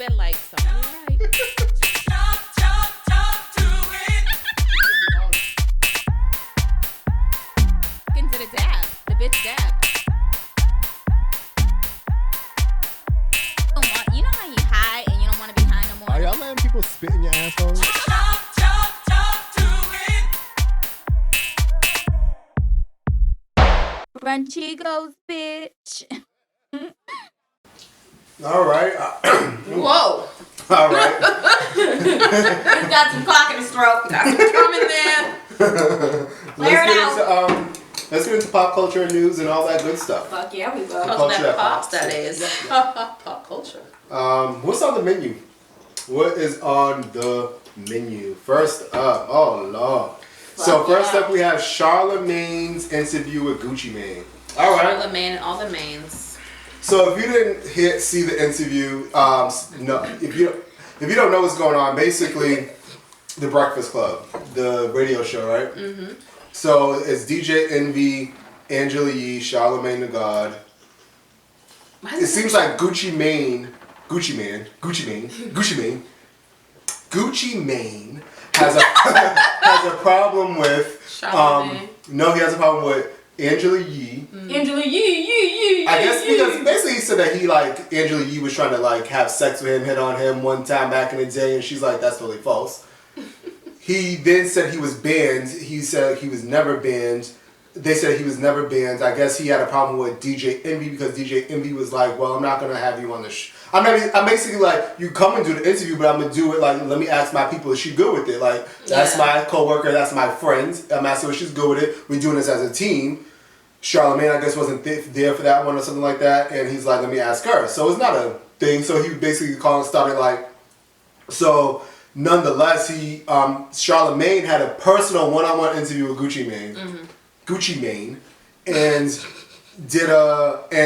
spit like somebody right. Into the dab. The bitch dab. You know how you high and you don't want to be high no more? Are y'all letting people spit in your assholes? Brunchigos, bitch. All right. Whoa. All right. You got some cock in the stroke. Got some cum in there. Clear it out. Let's get into pop culture and news and all that good stuff. Fuck yeah, we go. Culture that Pop, pops. that is. Pop culture. What's on the menu? What is on the menu? First up, oh Lord. So first up, we have Charlamagne's interview with Gucci Mane. All right. Charlamagne and all the mains. So if you didn't see the interview, no, if you don't know what's going on, basically, The Breakfast Club, the radio show, right? Mm-hmm. So it's DJ Envy, Angela Yee, Charlamagne the God. It seems like Gucci Mane has a problem with Charlamagne. he has a problem with Angela Yee. Angela Yee. I guess because basically he said that Angela Yee was trying to have sex with him, hit on him one time back in the day, and she's like, that's totally false. He then said he was banned. He said he was never banned. They said he was never banned. I guess he had a problem with DJ Envy because DJ Envy was like, well, I'm not going to have you on the show. I'm basically like, you come and do the interview, but I'm going to do it let me ask my people, is she good with it? That's my coworker, that's my friend. I'm asking if she's good with it. We're doing this as a team. Charlamagne, I guess, wasn't there for that one or something like that. And he's like, let me ask her. So it's not a thing. So he basically started so nonetheless, Charlamagne had a personal one-on-one interview with Gucci Mane. Mm-hmm. Gucci Mane, and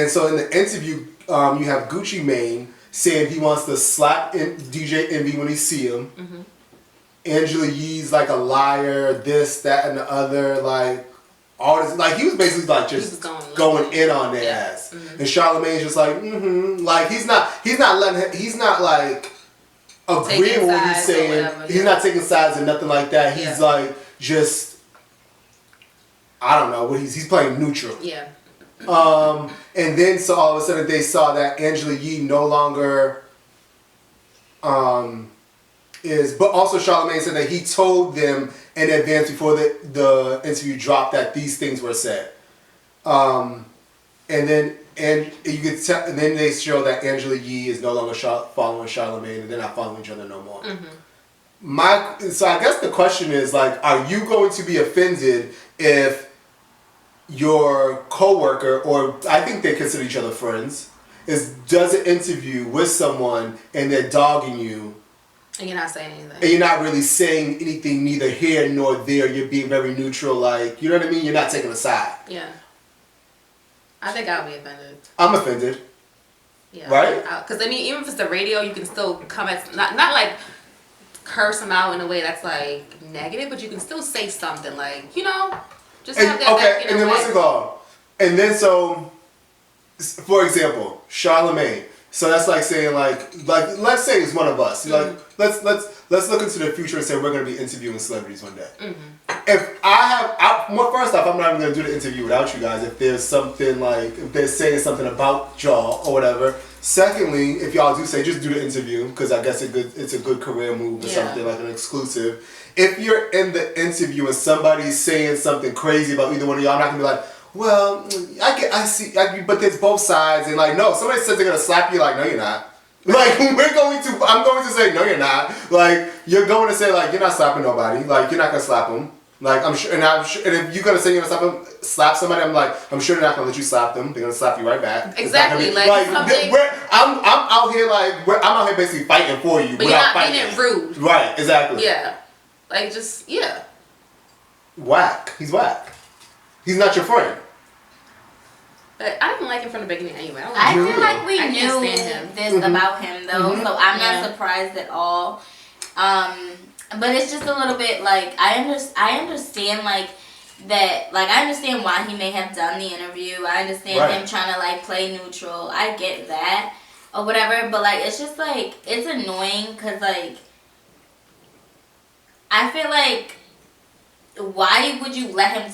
so in the interview, you have Gucci Mane saying he wants to slap DJ Envy when he see him. Mm-hmm. Angela Yee's like a liar, this, that, and the other, all this, he was basically just going in on their ass. Mm-hmm. And Charlamagne's just he's not agreeing with what he's saying. He's not taking sides or nothing like that. He's just. I don't know what he's playing neutral. Yeah. And then so all of a sudden they saw that Angela Yee no longer is, but also Charlamagne said that he told them in advance before the interview dropped that these things were said. And then you could tell, and then they show that Angela Yee is no longer following Charlamagne, and they're not following each other no more. Mm-hmm. So I guess the question is are you going to be offended if your coworker, or I think they consider each other friends, does an interview with someone and they're dogging you, and you're not saying anything, and you're not really saying anything, neither here nor there. You're being very neutral, you know what I mean. You're not taking a side. Yeah. I think I'll be offended. I'm offended. Yeah. Right. Because even if it's the radio, you can still come at not curse them out in a way that's negative, but you can still say something just have that. Okay, and then what's it called? And then so, for example, Charlamagne. So that's saying let's say it's one of us. Mm-hmm. Let's look into the future and say we're going to be interviewing celebrities one day. Mm-hmm. If first off, I'm not even going to do the interview without you guys. If there's something if they're saying something about y'all or whatever. Secondly, if y'all do say, just do the interview because I guess it's a good career move or something an exclusive. If you're in the interview and somebody's saying something crazy about either one of y'all, I'm not gonna be well, I see, but there's both sides, and no, somebody says they're gonna slap you, no, you're not. I'm going to say, no, you're not. You're going to say, you're not slapping nobody. You're not gonna slap them. I'm sure, and if you're gonna say you're gonna slap somebody, I'm sure they're not gonna let you slap them. They're gonna slap you right back. Exactly. I'm out here I'm out here basically fighting for you, but you're not being rude. Right. Exactly. Yeah. Whack. He's whack. He's not your friend. But I didn't like him from the beginning anyway. I feel like we knew this about him though, so I'm not surprised at all. But it's just a little bit I understand that I understand why he may have done the interview. I understand him trying to play neutral. I get that. or whatever. But like, it's just like it's annoying because like I feel like why would you let him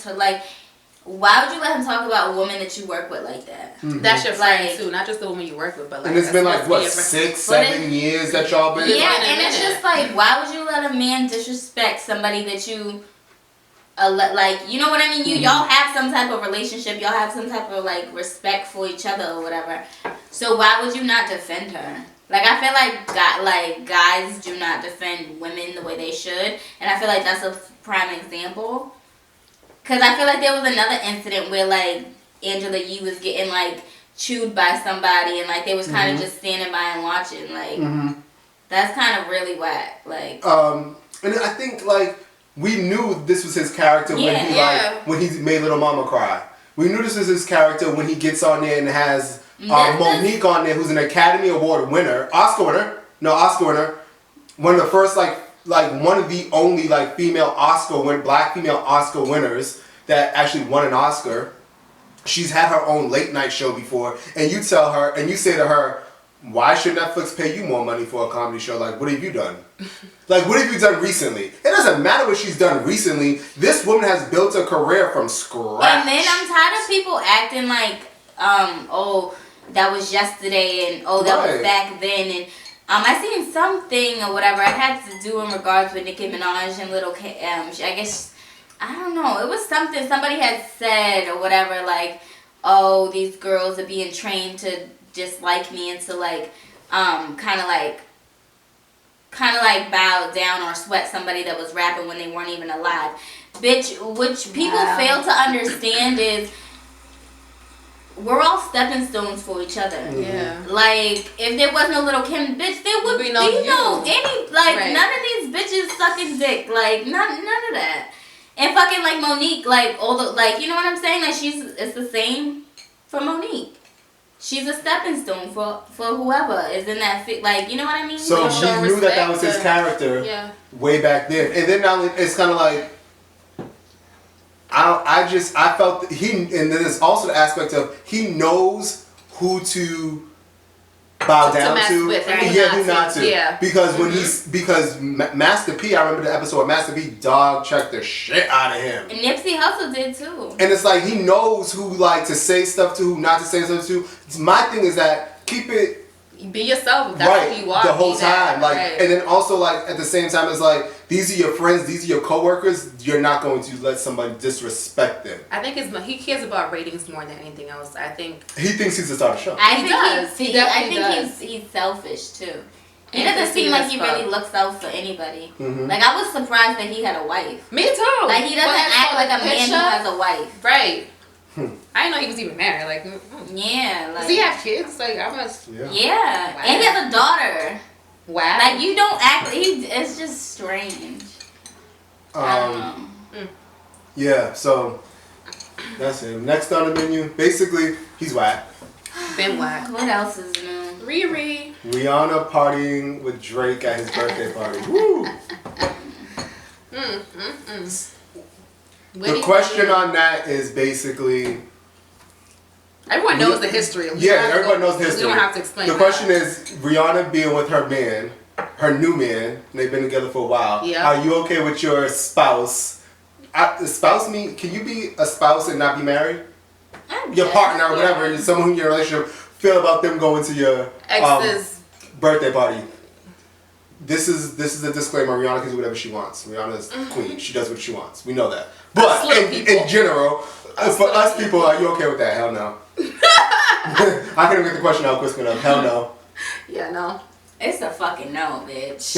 why would you let him talk about a woman that you work with like that? Mm-hmm. That's your friend Like, too, not just the woman you work with, but like. And it's been like what, your 6, 7 years that y'all been. Yeah, and it's just like, why would you let a man disrespect somebody that you, like, you know what I mean? Y'all have some type of relationship, y'all have some type of like respect for each other or whatever. So why would you not defend her? Like, I feel like guys do not defend women the way they should, and I feel like that's a prime example. Cause I feel like there was another incident where like Angela Yee was getting like chewed by somebody, and like they was kind of just standing by and watching. Like that's kind of really whack. Like and I think like we knew this was his character when he made Little Mama cry. We knew this was his character when he gets on there and has Monique on there, who's an Academy Award winner, Oscar winner, one of the first like one of the only like black female Oscar winners that actually won an Oscar. She's had her own late night show before, and you tell her and you say to her, why should Netflix pay you more money for a comedy show? Like, what have you done? Like, what have you done recently? It doesn't matter what she's done recently. This woman has built a career from scratch. And then I'm tired of people acting like, oh, that was yesterday, and oh, that was back then, and I seen something or whatever. It had to do in regards with Nicki Minaj and I guess, I don't know. It was something somebody had said or whatever, like, oh, these girls are being trained to dislike me and to like, kind of like bow down or sweat somebody that was rapping when they weren't even alive. Bitch, which people fail to understand is we're all stepping stones for each other. Yeah. Like, if there was no Little Kim, bitch, there would be no any, like, none of these bitches sucking dick. Like, none of that. And fucking, like, Monique, like, all the, like, you know what I'm saying? Like, it's the same for Monique. She's a stepping stone for whoever is in that fit. Like, you know what I mean? So we knew that was his character way back then. And then now it's kind of like, I felt that and then there's also the aspect of he knows who to bow down to. Who not to. Yeah. Because because Master P, I remember the episode where Master P dog checked the shit out of him. And Nipsey Hussle did too. And it's like he knows who like to say stuff to, who not to say stuff to. My thing is that keep it. Be yourself. That's who you are. The whole time, and then also like at the same time, it's like these are your friends, these are your coworkers. You're not going to let somebody disrespect them. I think he cares about ratings more than anything else. I think he thinks he's the star of the show. I think he's selfish too. He doesn't seem like he really looks out for anybody. Like, I was surprised that he had a wife. Me too. Like, he doesn't act like a man who has a wife. Right. I didn't know he was even married. Like, yeah. Like, does he have kids? Like, I must. Yeah. Wow. And he has a daughter. Wow. Like, you don't act. It's just strange. I don't know. Yeah. So that's him. Next on the menu, basically, he's whack. Been whack. What else is new? Riri. Rihanna partying with Drake at his birthday party. Woo. The question on that is basically... Everyone knows the history. Everyone knows the history. We don't have to explain The question is, Rihanna being with her man, her new man, and they've been together for a while. Yeah. Are you okay with your spouse? Can you be a spouse and not be married? Your partner or whatever, someone who you're in a relationship, feel about them going to your ex's birthday party. This is a disclaimer. Rihanna can do whatever she wants. Rihanna's queen. She does what she wants. We know that. But in general, for us people, are you okay with that? Hell no. I couldn't get the question out quick enough. Hell no. Yeah, no. It's a fucking no, bitch.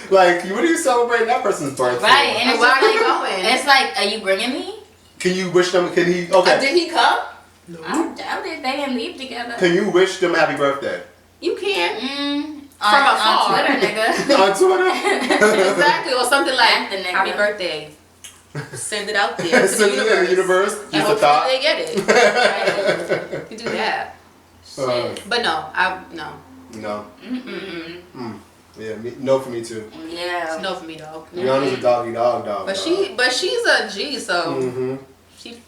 Like, what are you celebrating that person's birthday? Right, and where are you going? It's like, are you bringing me? Can you wish them? Can he? Okay. Did he come? No. I doubt it. They didn't leave together. Can you wish them happy birthday? You can. From on Twitter, nigga. On Twitter. Exactly, or something like happy birthday. Send it out there. Send it in the universe. And hopefully they get it. Right. You do that. But no. No. Yeah, no for me too. Yeah. It's no for me, dog. Rihanna's a doggy dog. But she's a G, so Shit.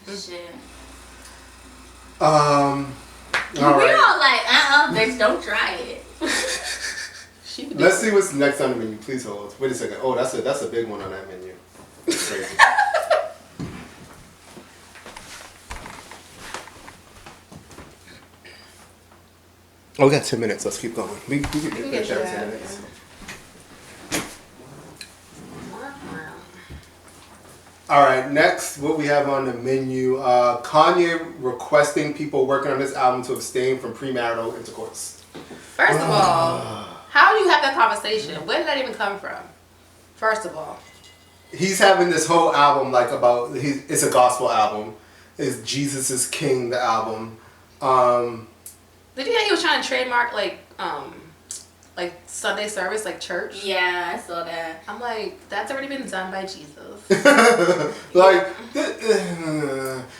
All We're right. all like, bitch, don't try it. Let's see what's next on the menu. Please hold. Wait a second. Oh, that's a big one on that menu. That's crazy. Oh, we got 10 minutes. Let's keep going. We can get get that through 10 that, minutes. All right, next, what we have on the menu, Kanye requesting people working on his album to abstain from premarital intercourse. First of all, how do you have that conversation? Where did that even come from? First of all. He's having this whole album it's a gospel album. It's Jesus is King, the album. Did you know he was trying to trademark like Sunday service, like church? Yeah, I saw that. I'm like, that's already been done by Jesus.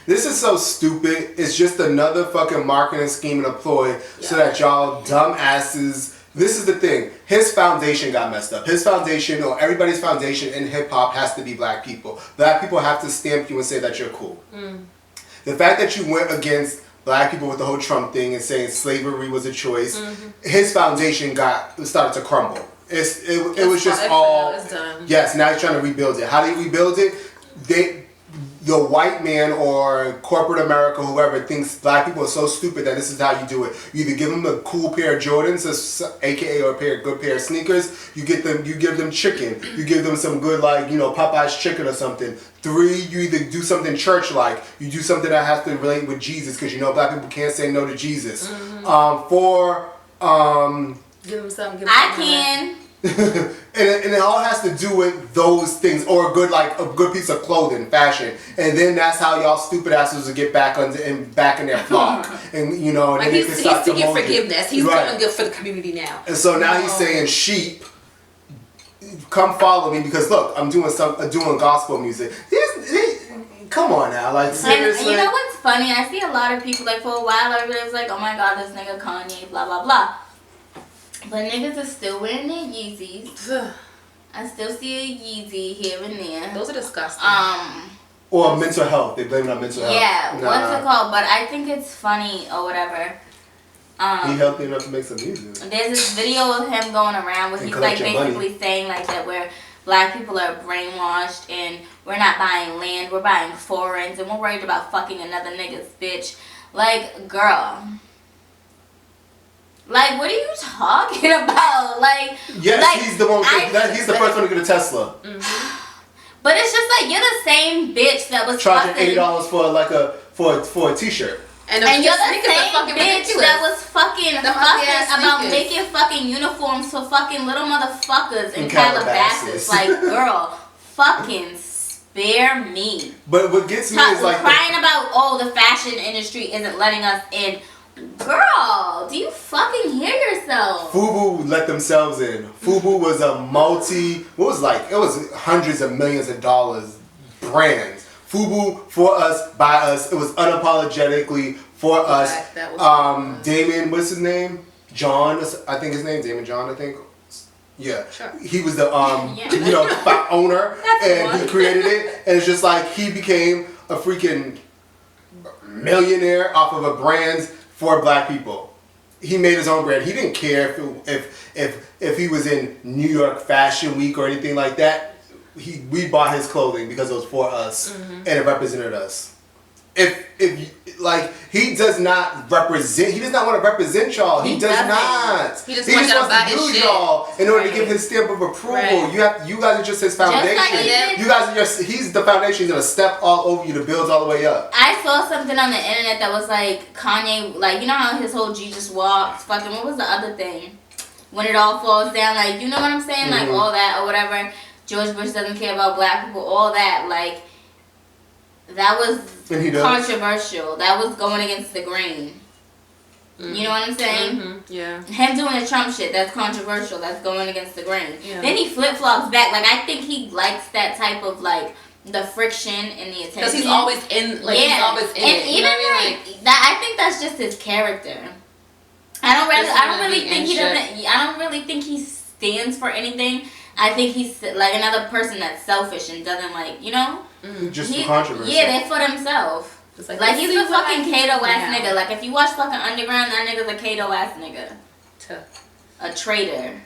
This is so stupid. It's just another fucking marketing scheme and a ploy so that y'all dumbasses. This is the thing. His foundation got messed up. His foundation, or everybody's foundation in hip hop, has to be black people. Black people have to stamp you and say that you're cool. The fact that you went against black people with the whole Trump thing and saying slavery was a choice, his foundation started to crumble. It was just all. It's done. Yes, now he's trying to rebuild it. How do you rebuild it? The white man or corporate America, whoever, thinks black people are so stupid that this is how you do it. You either give them a cool pair of Jordans, aka or a good pair of sneakers. You give them chicken. You give them some good Popeye's chicken or something. 3, you either do something church-like. You do something that has to relate with Jesus, because black people can't say no to Jesus. 4, give them something. I can. and it all has to do with those things, or a good piece of clothing, fashion, and then that's how y'all stupid asses will get back in their flock, and like then he's seeking forgiveness. He's coming good for the community now. And so now he's saying, sheep, come follow me, because look, I'm doing gospel music. Come on now, like seriously. And you know what's funny? I see a lot of people, like, for a while everybody was like, oh my god, this nigga Kanye, blah blah blah. But niggas are still wearing their Yeezys. I still see a Yeezy here and there. Those are disgusting. Or mental health. They blame it on mental health. Yeah, what's it called? But I think it's funny or whatever. He healthy enough to make some music. There's this video of him going around where he's like basically saying like that where black people are brainwashed and we're not buying land, we're buying foreigns, and we're worried about fucking another nigga's bitch. Like, girl. Like, what are you talking about? Like, yes, like, he's the one. He's the first one to get a Tesla. But it's just like, you're the same bitch that was charging fucking $80 for a t-shirt. And you're the same bitch that was fucking about making fucking uniforms for fucking little motherfuckers in Calabasas. Like, girl, fucking spare me. But what gets me is like crying about, the fashion industry isn't letting us in. Girl, do you fucking hear yourself? FUBU let themselves in. FUBU was a it was hundreds of millions of dollars brands. FUBU, for us, by us, it was unapologetically for us. Damon, what's his name? John, I think his name, Damon John, I think. Yeah. Sure. He was the owner, and he created it, and it's just like he became a freaking millionaire off of a brand for black people. He made his own brand. He didn't care if he was in New York Fashion Week or anything like that. We bought his clothing because it was for us and it represented us. He does not want to represent y'all. He does not. He just wants to use y'all in order to give his stamp of approval. Right. You guys are just his foundation. He's the foundation. He's gonna step all over you to build all the way up. I saw something on the internet that was like Kanye, like, you know how his whole Jesus walks, fucking, what was the other thing? When it all falls down, like, you know what I'm saying? Like, all that or whatever. George Bush doesn't care about black people, all that, like, that was controversial. That was going against the grain. You know what I'm saying? Yeah. Him doing the Trump shit, that's controversial. That's going against the grain. Yeah. Then he flip-flops back. Like, I think he likes that type of, like, the friction and the attention. Because he's always in, like, he's always in and it. Even, that, I think that's just his character. I don't really think he stands for anything. I think he's like another person that's selfish and doesn't, like, just for controversy. Yeah, they're for themselves. Just Like he's a fucking Kato ass nigga. Like if you watch fucking Underground, that nigga's a Kato ass nigga. A traitor.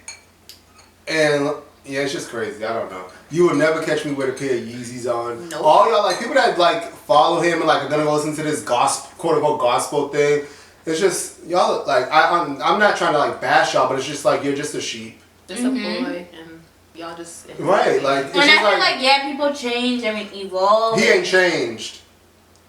And yeah, it's just crazy. I don't know. You will never catch me with a pair of Yeezys on. Nope. All y'all like people that like follow him and like are gonna go listen to this gospel, quote unquote gospel thing. It's just y'all like I'm not trying to like bash y'all, but it's just like you're just a sheep. Just a boy, and y'all just right. Like it's and just I feel like yeah, people change. I mean, evolve. He ain't changed.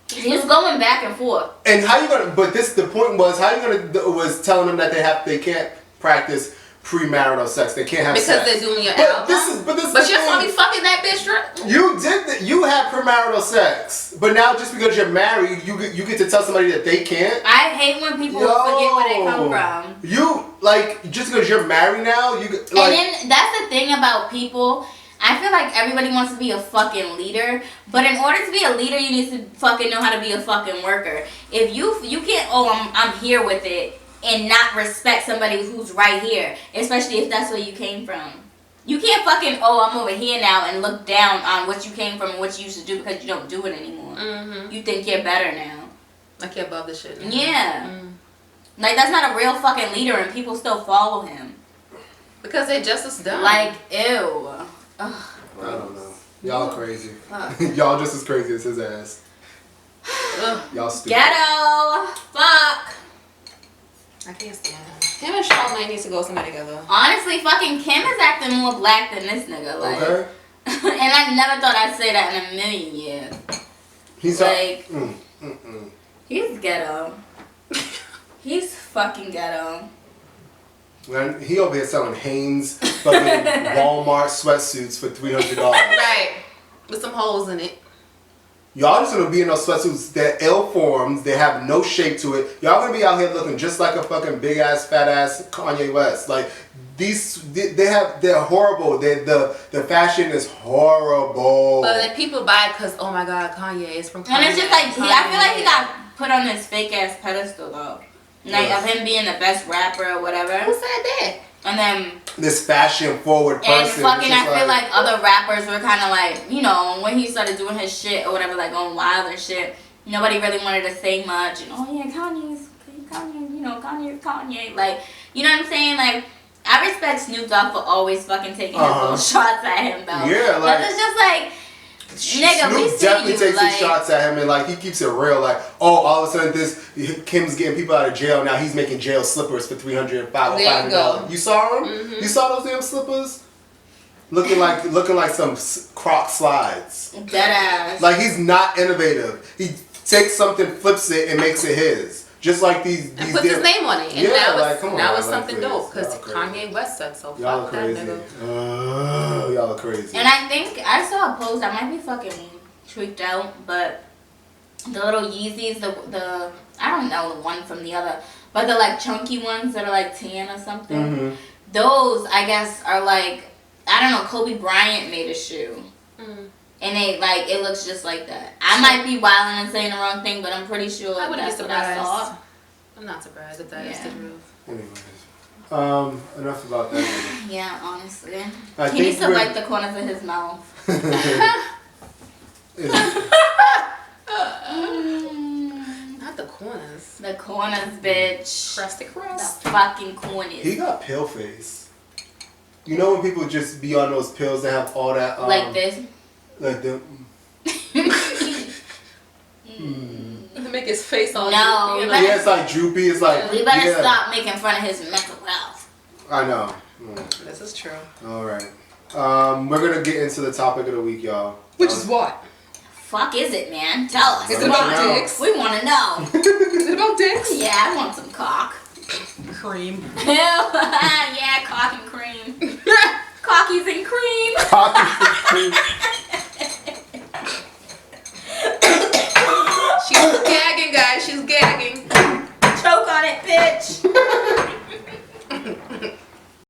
He's going back and forth. And how you gonna? But the point was how you gonna was telling them that they can't practice premarital sex. They can't have because sex. they're doing your album. But you're probably fucking that bitch. You did that. You had premarital sex, but now just because you're married, you get to tell somebody that they can't. I hate when people forget where they come from. You like just because you're married now, you like. And then that's the thing about people. I feel like everybody wants to be a fucking leader, but in order to be a leader, you need to fucking know how to be a fucking worker. If you can't, I'm here with it, and not respect somebody who's right here, especially if that's where you came from. You can't fucking, I'm over here now and look down on what you came from and what you used to do because you don't do it anymore. Mm-hmm. You think you're better now. Like you're above the shit. Yeah. Mm. Like that's not a real fucking leader and people still follow him. Because they just as dumb. Like, ew. Ugh, I don't know. Y'all crazy. Y'all just as crazy as his ass. Y'all stupid. Ghetto. Fuck. I can't stand him. Him and Charlamagne needs to go somewhere together. Honestly, fucking Kim is acting more black than this nigga. Like, okay. And I never thought I'd say that in a million years. He's like, he's ghetto. He's fucking ghetto. Man, he over here selling Hanes fucking Walmart sweatsuits for $300. Right. With some holes in it. Y'all just gonna be in those sweatsuits. They're ill formed. They have no shape to it. Y'all gonna be out here looking just like a fucking big ass, fat ass Kanye West. Like they're horrible. The fashion is horrible. But then people buy it because oh my god, Kanye is from Kanye. And it's just like I feel like he got put on this fake ass pedestal though. Like of him being the best rapper or whatever. Who said that? And then this fashion forward person. And fucking I feel like other rappers were kind of like, you know, when he started doing his shit or whatever, like going wild and shit, nobody really wanted to say much. And oh yeah, Kanye, you know, Kanye. Like, you know what I'm saying? Like, I respect Snoop Dogg for always fucking taking his little shots at him though. Yeah, like. But it's just like, nigga, Snoop we see definitely you, takes like, his shots at him and like he keeps it real. Like, all of a sudden Kim's getting people out of jail now. He's making jail slippers for $500. You saw him? Mm-hmm. You saw those damn slippers? Looking like some Croc slides. Dead ass. Like he's not innovative. He takes something, flips it, and makes it his. Just like these and puts his name on it. And now it's something please. dope because Kanye West said so. Y'all fuck are crazy. that nigga. Y'all are crazy. And I think I saw a post. I might be fucking tweaked out, but the little Yeezys, the I don't know the one from the other, but the like chunky ones that are like tan or something. Mm-hmm. Those I guess are like I don't know. Kobe Bryant made a shoe. Mm. And it looks just like that. I might be wilding and saying the wrong thing, but I'm pretty sure that's what I saw. I'm not surprised if that is the truth. Anyways, enough about that. Yeah, honestly. He needs to wipe the corners of his mouth. Not the corners. The corners, bitch. Crusty crust. The fucking corners. He got pill face. You know when people just be on those pills that have all that like this? Like them. Make his face all droopy. Yeah, it's like droopy. It's like we better stop making fun of his mental health. I know. This is true. All right. We're gonna get into the topic of the week, y'all. Which is what? Fuck is it, man? Tell us. Is it about dicks? We want to know. Is it about dicks? Yeah, I want some cock. Cream. Yeah, cock and cream. Cockies and cream. Cockies and cream.